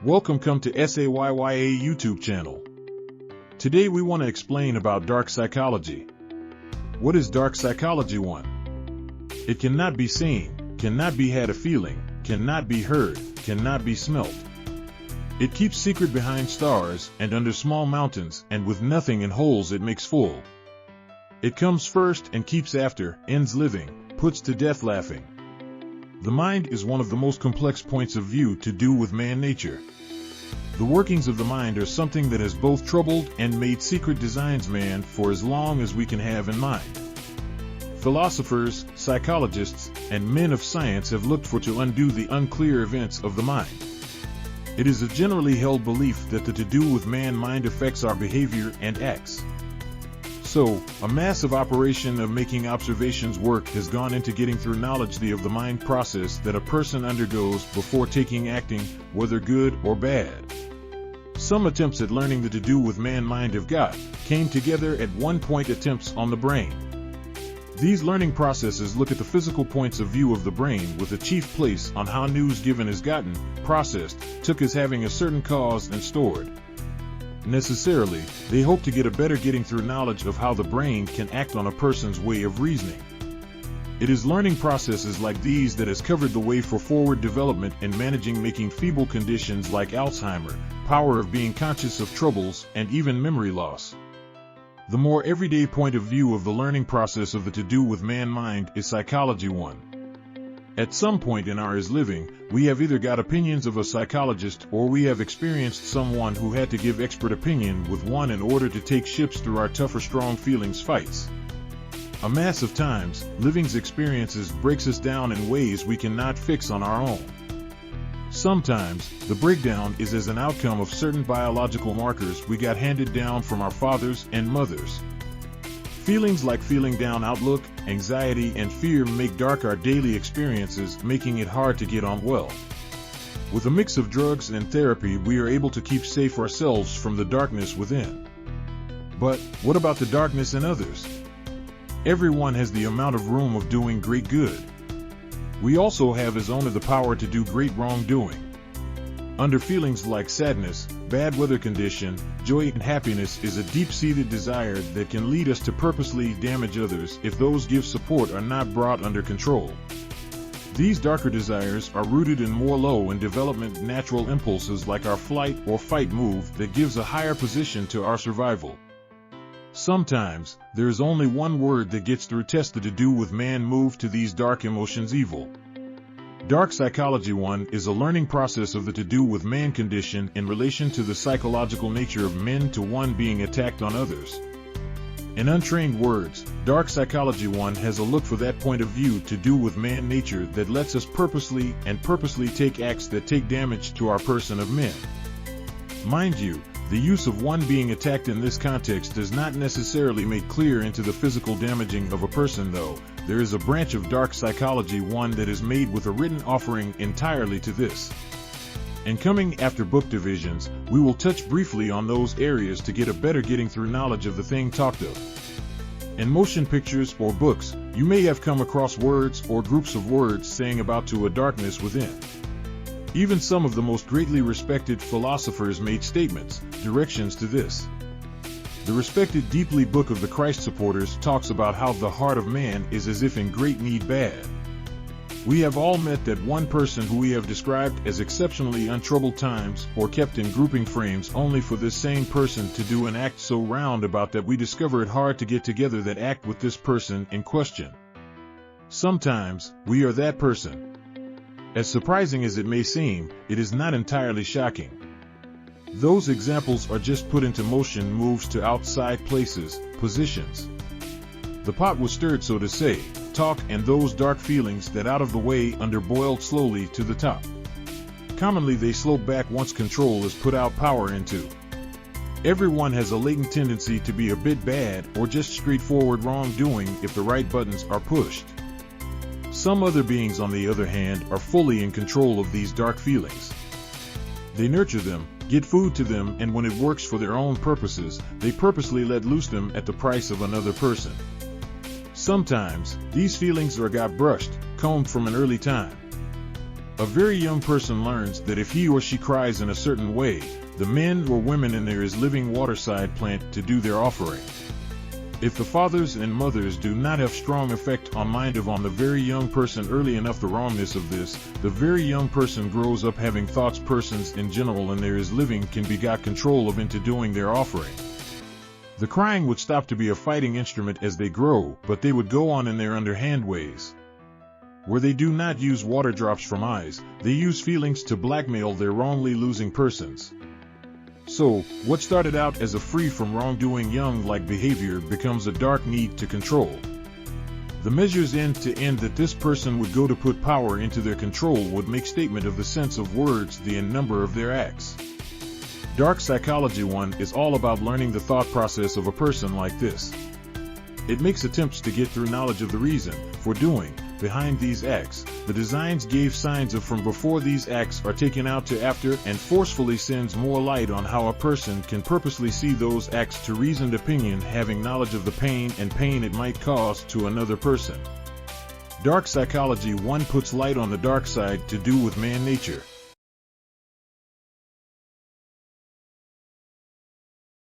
Welcome to SAYYA YouTube channel. Today we want to explain about dark psychology. What is dark psychology 1? It cannot be seen, cannot be had a feeling, cannot be heard, cannot be smelt. It keeps secret behind stars and under small mountains, and with nothing in holes it makes full. It comes first and keeps after, ends living, puts to death laughing. The mind is one of the most complex points of view to do with man nature. The workings of the mind are something that has both troubled and made secret designs man for as long as we can have in mind. Philosophers, psychologists, and men of science have looked for to undo the unclear events of the mind. It is a generally held belief that the to-do with man-mind affects our behavior and acts. So, a massive operation of making observations work has gone into getting through knowledge of the mind process that a person undergoes before taking acting, whether good or bad. Some attempts at learning the to-do with man-mind came together at one point attempts on the brain. These learning processes look at the physical points of view of the brain with a chief place on how news given is gotten, processed, took as having a certain cause and stored. Necessarily, they hope to get a better getting through knowledge of how the brain can act on a person's way of reasoning. It is learning processes like these that has covered the way for forward development in managing making feeble conditions like Alzheimer, power of being conscious of troubles, and even memory loss. The more everyday point of view of the learning process of the to-do with man-mind is psychology 1. At some point in our living, we have either got opinions of a psychologist or we have experienced someone who had to give expert opinion with one in order to take ships through our tougher strong feelings fights. A mass of times, living's experiences breaks us down in ways we cannot fix on our own. Sometimes, the breakdown is as an outcome of certain biological markers we got handed down from our fathers and mothers. Feelings like feeling down outlook, anxiety and fear make dark our daily experiences, making it hard to get on well. With a mix of drugs and therapy we are able to keep safe ourselves from the darkness within. But, what about the darkness in others? Everyone has the amount of room of doing great good. We also have as owner the power to do great wrongdoing. Under feelings like sadness, bad weather condition, joy and happiness is a deep-seated desire that can lead us to purposely damage others if those give support are not brought under control. These darker desires are rooted in more low in development natural impulses like our flight or fight move that gives a higher position to our survival. Sometimes, there is only one word that gets through test the to-do with man move to these dark emotions evil. Dark psychology 1 is a learning process of the to-do with man condition in relation to the psychological nature of men to one being attacked on others. In untrained words, dark psychology 1 has a look for that point of view to do with man nature that lets us purposely take acts that take damage to our person of men. Mind you, the use of one being attacked in this context does not necessarily make clear into the physical damaging of a person though. There is a branch of dark psychology 1 that is made with a written offering entirely to this. In coming after book divisions, we will touch briefly on those areas to get a better getting through knowledge of the thing talked of. In motion pictures or books, you may have come across words or groups of words saying about to a darkness within. Even some of the most greatly respected philosophers made statements, directions to this. The respected deeply book of the Christ supporters talks about how the heart of man is as if in great need bad. We have all met that one person who we have described as exceptionally untroubled times or kept in grouping frames only for this same person to do an act so roundabout that we discover it hard to get together that act with this person in question. Sometimes, we are that person. As surprising as it may seem, it is not entirely shocking. Those examples are just put into motion moves to outside places, positions. The pot was stirred so to say, talk and those dark feelings that out of the way under boiled slowly to the top. Commonly they slope back once control is put out power into. Everyone has a latent tendency to be a bit bad or just straightforward wrongdoing if the right buttons are pushed. Some other beings on the other hand are fully in control of these dark feelings. They nurture them, get food to them, and when it works for their own purposes, they purposely let loose them at the price of another person. Sometimes, these feelings are got brushed, combed from an early time. A very young person learns that if he or she cries in a certain way, the men or women in there is living waterside plant to do their offering. If the fathers and mothers do not have strong effect on mind of on the very young person early enough, the wrongness of this, the very young person grows up having thoughts persons in general and there is living can be got control of into doing their offering. The crying would stop to be a fighting instrument as they grow, but they would go on in their underhand ways. Where they do not use water drops from eyes, they use feelings to blackmail their wrongly losing persons. So, what started out as a free from wrongdoing young-like behavior becomes a dark need to control. The measures end to end that this person would go to put power into their control would make statement of the sense of words, the and number of their acts. Dark Psychology 1 is all about learning the thought process of a person like this. It makes attempts to get through knowledge of the reason for doing behind these acts. The designs gave signs of from before these acts are taken out to after and forcefully sends more light on how a person can purposely see those acts to reasoned opinion, having knowledge of the pain it might cause to another person. Dark Psychology 1 puts light on the dark side to do with man nature.